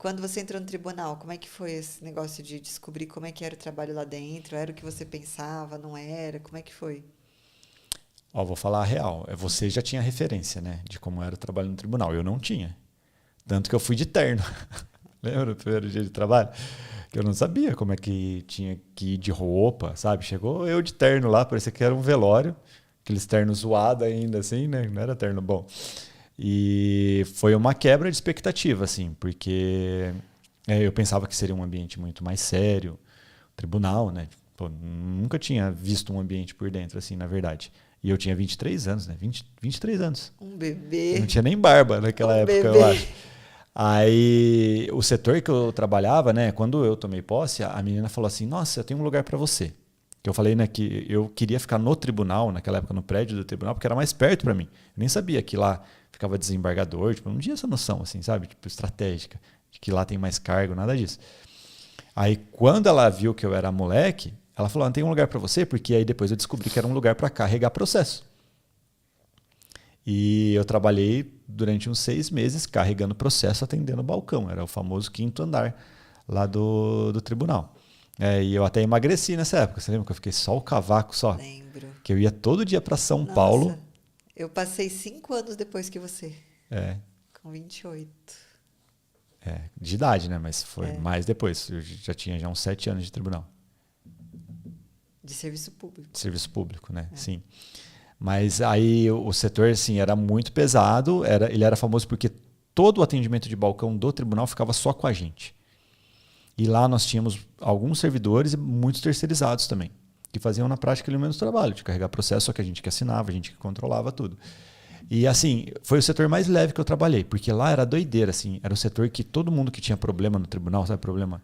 quando você entrou no tribunal, como é que foi esse negócio de descobrir como é que era o trabalho lá dentro? Era o que você pensava, não era? Como é que foi? Ó, vou falar a real. Você já tinha referência, né, de como era o trabalho no tribunal. Eu não tinha. Tanto que eu fui de terno. Lembra do primeiro dia de trabalho? Que eu não sabia como é que tinha que ir de roupa, sabe? Chegou eu de terno lá, parecia que era um velório. Aqueles ternos zoados ainda, assim, né? Não era terno bom. E foi uma quebra de expectativa, assim, porque eu pensava que seria um ambiente muito mais sério, tribunal, né? Pô, nunca tinha visto um ambiente por dentro, assim, na verdade. E eu tinha 23 anos, né? 23 anos. Um Eu não bebê, tinha nem barba naquela um época, eu bebê. acho. Aí, o setor que eu trabalhava, né? Quando eu tomei posse, a menina falou assim: Nossa, eu tenho um lugar para você. Que eu falei, né, que eu queria ficar no tribunal, naquela época no prédio do tribunal, porque era mais perto para mim. Eu nem sabia que lá ficava desembargador, tipo, eu não tinha essa noção, assim, sabe? Tipo, estratégica, de que lá tem mais cargo, nada disso. Aí, quando ela viu que eu era moleque, ela falou: Não tem um lugar para você, porque aí depois eu descobri que era um lugar para carregar processo. E eu trabalhei durante uns 6 meses carregando processo, atendendo o balcão. Era o famoso quinto andar lá do tribunal. E eu até emagreci nessa época. Você lembra que eu fiquei só o cavaco só? Lembro. Que eu ia todo dia para São Nossa, Paulo. eu passei 5 anos depois que você, É, com 28. de idade, né? Mas foi É, mais depois. Eu já tinha já uns 7 anos de tribunal. de serviço público. De serviço público, né? Sim. Mas aí o setor, assim, era muito pesado. Ele era famoso porque todo o atendimento de balcão do tribunal ficava só com a gente. E lá nós tínhamos alguns servidores e muitos terceirizados também, que faziam na prática ali o mesmo trabalho, de carregar processo, só que a gente que assinava, a gente que controlava tudo. E assim, foi o setor mais leve que eu trabalhei, porque lá era doideira, assim, era o setor que todo mundo que tinha problema no tribunal, sabe, problema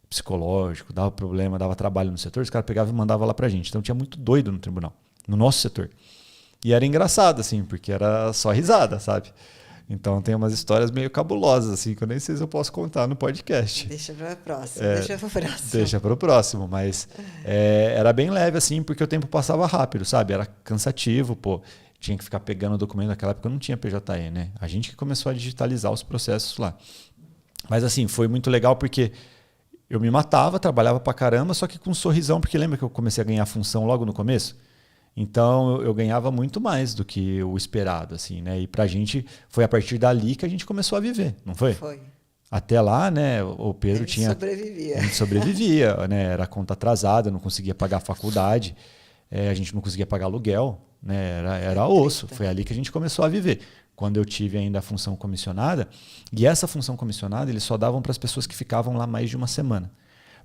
psicológico, dava problema, dava trabalho no setor, os caras pegavam e mandavam lá pra gente. Então tinha muito doido no tribunal, no nosso setor. E era engraçado, assim, porque era só risada, sabe? Então tem umas histórias meio cabulosas, assim, que eu nem sei se eu posso contar no podcast. Deixa para próximo, deixa para próximo. Deixa para o próximo, mas era bem leve, assim, porque o tempo passava rápido, sabe? Era cansativo, pô. Tinha que ficar pegando o documento. Naquela época não tinha PJE, né? A gente que começou a digitalizar os processos lá. Mas, assim, foi muito legal porque eu me matava, trabalhava pra caramba, só que com um sorrisão, porque lembra que eu comecei a ganhar função logo no começo? Então eu ganhava muito mais do que o esperado, assim, né? E pra gente foi a partir dali que a gente começou a viver, não foi? Foi. Até lá, né, o A Pedro gente tinha. sobrevivia. A gente sobrevivia, né? Era conta atrasada, não conseguia pagar a faculdade, a gente não conseguia pagar aluguel, né? Era osso. Treta. Foi ali que a gente começou a viver. Quando eu tive ainda a função comissionada, e essa função comissionada eles só davam para as pessoas que ficavam lá mais de uma semana.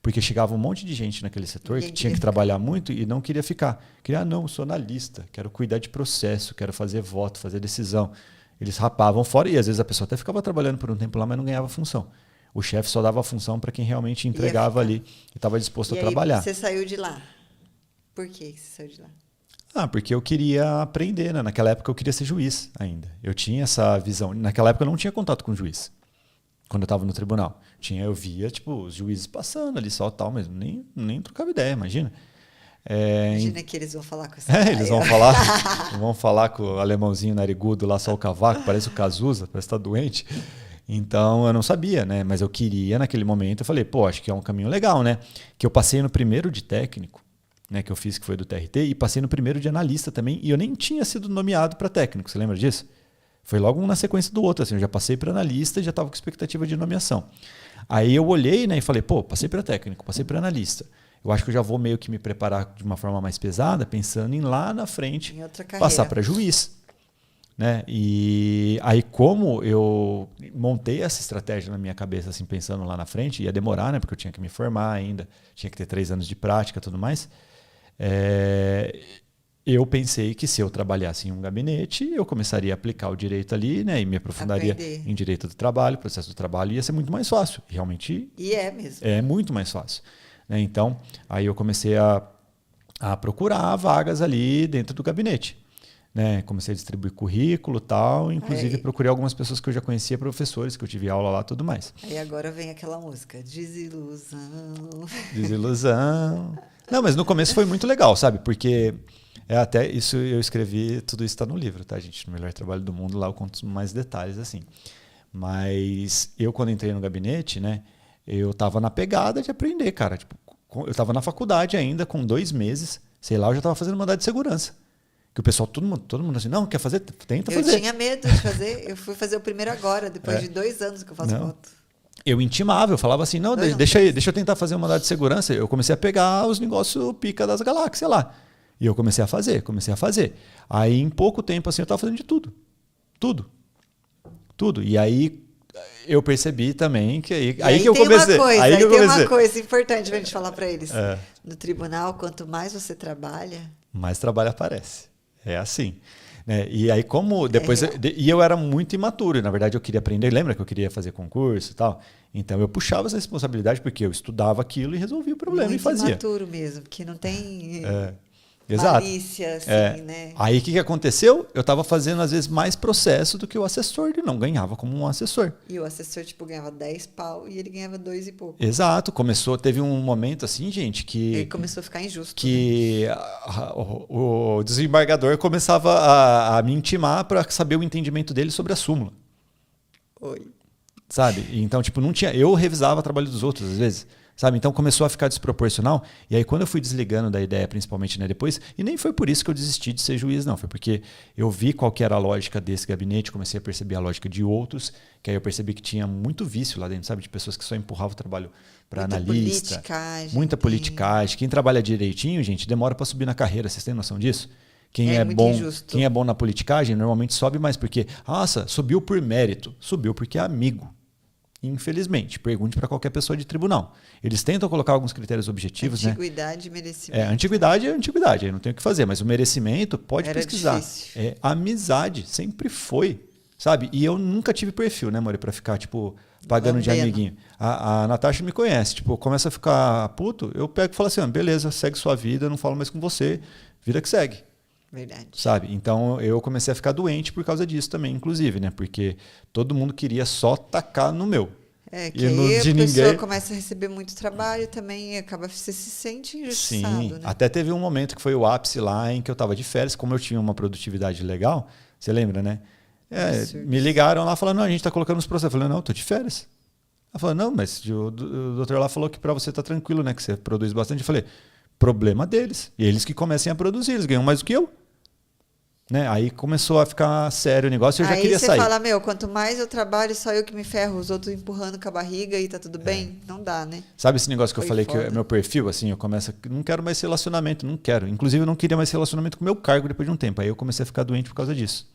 Porque chegava um monte de gente naquele setor Ninguém que tinha queria que ficar. trabalhar muito e não queria ficar. Queria, não, sou analista, quero cuidar de processo, quero fazer voto, fazer decisão. Eles rapavam fora e às vezes a pessoa até ficava trabalhando por um tempo lá, mas não ganhava função. O chefe só dava a função para quem realmente Ia entregava ficar. ali e estava disposto E a aí trabalhar. você saiu de lá. Por que você saiu de lá? Porque eu queria aprender, né? Naquela época eu queria ser juiz ainda. Eu tinha essa visão. Naquela época eu não tinha contato com o juiz. Quando eu estava no tribunal. Eu via, tipo, os juízes passando ali só tal, mas nem trocava ideia, imagina. Imagina que eles vão falar com essa cara. Eles vão falar com o alemãozinho narigudo lá, só o cavaco, parece o Cazuza, parece que tá doente. Então eu não sabia, né? Mas eu queria naquele momento, eu falei, pô, acho que é um caminho legal, né? Que eu passei no primeiro de técnico, né? Que eu fiz, que foi do TRT, e passei no primeiro de analista também, e eu nem tinha sido nomeado para técnico, você lembra disso? Foi logo um na sequência do outro, assim, eu já passei para analista e já estava com expectativa de nomeação. Aí eu olhei, né, e falei, pô, passei para técnico, passei para analista. Eu acho que eu já vou meio que me preparar de uma forma mais pesada, pensando em lá na frente Em outra passar carreira. para juiz. Né? E aí, como eu montei essa estratégia na minha cabeça, assim, pensando lá na frente, ia demorar, né? Porque eu tinha que me formar ainda, tinha que ter 3 anos de prática e tudo mais. Eu pensei que se eu trabalhasse em um gabinete, eu começaria a aplicar o direito ali, né? E me aprofundaria Aprender. em direito do trabalho, processo do trabalho, ia ser muito mais fácil. Realmente E é mesmo. é muito mais fácil. Né? Então, aí eu comecei a procurar vagas ali dentro do gabinete. Né? Comecei a distribuir currículo e tal, inclusive Aí, procurei algumas pessoas que eu já conhecia, professores, que eu tive aula lá e tudo mais. aí agora vem aquela música, Desilusão. Desilusão. Não, mas no começo foi muito legal, sabe? Porque até isso eu escrevi, tudo isso está no livro, tá, gente? No Melhor Trabalho do Mundo, lá eu conto mais detalhes, assim. Mas eu, quando entrei no gabinete, né, eu tava na pegada de aprender, cara. Tipo, eu tava na faculdade ainda, com 2 meses, sei lá, eu já tava fazendo mandado de segurança. Que o pessoal, todo mundo assim, não, quer fazer? Tenta fazer. Eu tinha medo de fazer, eu fui fazer o primeiro agora, depois de 2 anos que eu faço moto. Eu intimava, eu falava assim, não, deixa eu tentar fazer um mandado de segurança. Eu comecei a pegar os negócios pica das galáxias lá. E eu comecei a fazer. Aí, em pouco tempo, assim, eu estava fazendo de tudo. Tudo. E aí, eu percebi também que aí que eu comecei. Tem uma coisa importante pra gente falar para eles. No tribunal, quanto mais você trabalha... mais trabalho aparece. É assim. Né? E aí, como depois... eu era muito imaturo. Na verdade, eu queria aprender. Lembra que eu queria fazer concurso e tal? Então, eu puxava essa responsabilidade porque eu estudava aquilo e resolvia o problema e fazia. Muito imaturo mesmo, porque não tem... Exato. Malícia, assim, né? Aí o que aconteceu? Eu estava fazendo, às vezes, mais processo do que o assessor. Ele não ganhava como um assessor. E o assessor, tipo, ganhava 10 pau e ele ganhava 2 e pouco. Exato. Teve um momento assim, gente, que... Ele começou a ficar injusto. Que o desembargador começava a me intimar para saber o entendimento dele sobre a súmula. Oi. Sabe? Então, tipo, não tinha... Eu revisava o trabalho dos outros, às vezes. Sabe? Então começou a ficar desproporcional. E aí quando eu fui desligando da ideia, principalmente, né, depois, e nem foi por isso que eu desisti de ser juiz, não. Foi porque eu vi qual que era a lógica desse gabinete, comecei a perceber a lógica de outros, que aí eu percebi que tinha muito vício lá dentro, sabe? De pessoas que só empurravam o trabalho para analista. Muita politicagem. Quem trabalha direitinho, gente, demora para subir na carreira. Vocês têm noção disso? Quem é bom na politicagem normalmente sobe mais porque, nossa, subiu por mérito. Subiu porque é amigo. Infelizmente, pergunte para qualquer pessoa de tribunal. Eles tentam colocar alguns critérios objetivos, antiguidade, né? Merecimento. Antiguidade é antiguidade, aí não tem o que fazer, mas o merecimento pode Era pesquisar. Difícil. Amizade, sempre foi, sabe? E eu nunca tive perfil, né, Mori, para ficar, tipo, pagando de amiguinho. A Natasha me conhece, tipo, começa a ficar puto, eu pego e falo assim, beleza, segue sua vida, não falo mais com você, vida que segue. Verdade. Sabe? Então eu comecei a ficar doente por causa disso também, inclusive, né? Porque todo mundo queria só tacar no meu. Que aí a pessoa começa a receber muito trabalho também e você se sente injustiçado. Sim, né? Até teve um momento que foi o ápice lá em que eu estava de férias, como eu tinha uma produtividade legal, você lembra, né? Me ligaram lá falando, não, a gente está colocando os processos. Eu falei, não, eu estou de férias. Ela falou, não, mas o doutor lá falou que para você tá tranquilo, né? Que você produz bastante. Eu falei, problema deles. E eles que comecem a produzir, eles ganham mais do que eu. Né? Aí começou a ficar sério o negócio e eu já queria sair. Aí você fala, quanto mais eu trabalho, só eu que me ferro, os outros empurrando com a barriga e tá tudo bem? Não dá, né? Sabe esse negócio que eu falei foda. Que é meu perfil, assim, eu começo, não quero mais relacionamento, não quero. Inclusive eu não queria mais relacionamento com o meu cargo depois de um tempo. Aí eu comecei a ficar doente por causa disso.